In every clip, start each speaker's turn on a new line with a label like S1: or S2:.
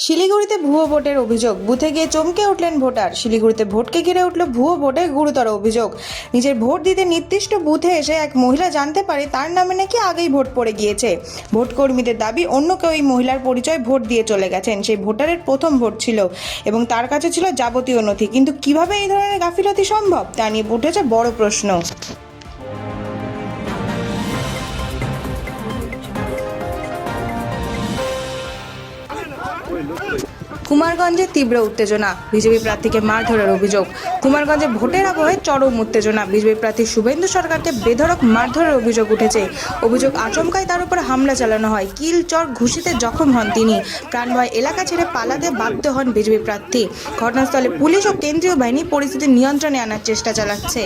S1: শিলিগুড়িতে ভুয়ো ভোটের অভিযোগ, বুথে গিয়ে চমকে উঠলেন ভোটার। শিলিগুড়িতে ভোটকে ঘিরে উঠল ভুয়ো ভোটের গুরুতর অভিযোগ। নিজের ভোট দিতে নির্দিষ্ট বুথে এসে এক মহিলা জানতে পারে তার নামে নাকি আগেই ভোট পড়ে গিয়েছে। ভোট কর্মীদের দাবি অন্য কেউ এই মহিলার পরিচয় ভোট দিয়ে চলে গেছেন। সেই ভোটারের প্রথম ভোট ছিল এবং তার কাছে ছিল যাবতীয় নথি। কিন্তু কিভাবে এই ধরনের গাফিলতি সম্ভব তা নিয়ে উঠেছে বড় প্রশ্ন। কুমারগঞ্জে তীব্র উত্তেজনা, বিজেপি প্রার্থীকে মারধরের অভিযোগ। কুমারগঞ্জে ভোটের আবহে চরম উত্তেজনা, বিজেপি প্রার্থী শুভেন্দু সরকারকে বেধড়ক মারধরের অভিযোগ উঠেছে। অভিযোগ আচমকাই তার উপর হামলা চালানো হয়, কিল চর ঘুষিতে জখম হন তিনি। প্রাণভয় এলাকা ছেড়ে পালাতে বাধ্য হন বিজেপি প্রার্থী। ঘটনাস্থলে পুলিশ ও কেন্দ্রীয় বাহিনী পরিস্থিতি নিয়ন্ত্রণে আনার চেষ্টা চালাচ্ছে।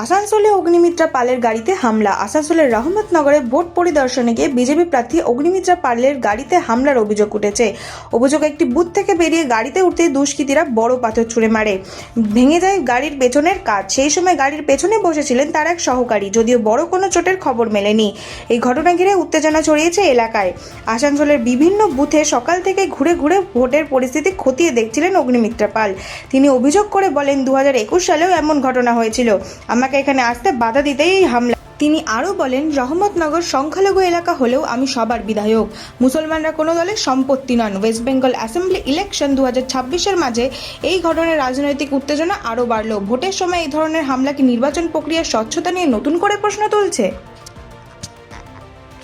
S1: আসানসোলে অগ্নিমিত্রা পালের গাড়িতে হামলা। আসানসোলের রহমতনগরে ভোট পরিদর্শনে গিয়ে বিজেপি প্রার্থী অগ্নিমিত্রা পালের গাড়িতে হামলার অভিযোগ উঠেছে। অভিযোগ, একটি বুথ থেকে বেরিয়ে গাড়িতে উঠতে দুষ্কৃতীরা বড় পাথর ছুঁড়ে মারে, ভেঙে যায় গাড়ির পেছনের কাচ। সেই সময় গাড়ির পেছনে বসেছিলেন তার এক সহকারী, যদিও বড় কোনো চোটের খবর মেলেনি। এই ঘটনা ঘিরে উত্তেজনা ছড়িয়েছে এলাকায়। আসানসোলের বিভিন্ন বুথে সকাল থেকে ঘুরে ঘুরে ভোটের পরিস্থিতি খতিয়ে দেখছিলেন অগ্নিমিত্রা পাল। তিনি অভিযোগ করে বলেন, 2021 সালেও এমন ঘটনা হয়েছিল, আমাকে এখানে আসতে বাধা দিতেই এই হামলা। তিনি আরও বলেন, রহমতনগর সংখ্যালঘু এলাকা হলেও আমি সবার বিধায়ক, মুসলমানরা কোনো দলের সম্পত্তি নন। ওয়েস্ট বেঙ্গল অ্যাসেম্বলি ইলেকশন 2026-এর মাঝে এই ঘটনার রাজনৈতিক উত্তেজনা আরও বাড়ল। ভোটের সময় এই ধরনের হামলা কি নির্বাচন প্রক্রিয়ার স্বচ্ছতা নিয়ে নতুন করে প্রশ্ন তুলছে?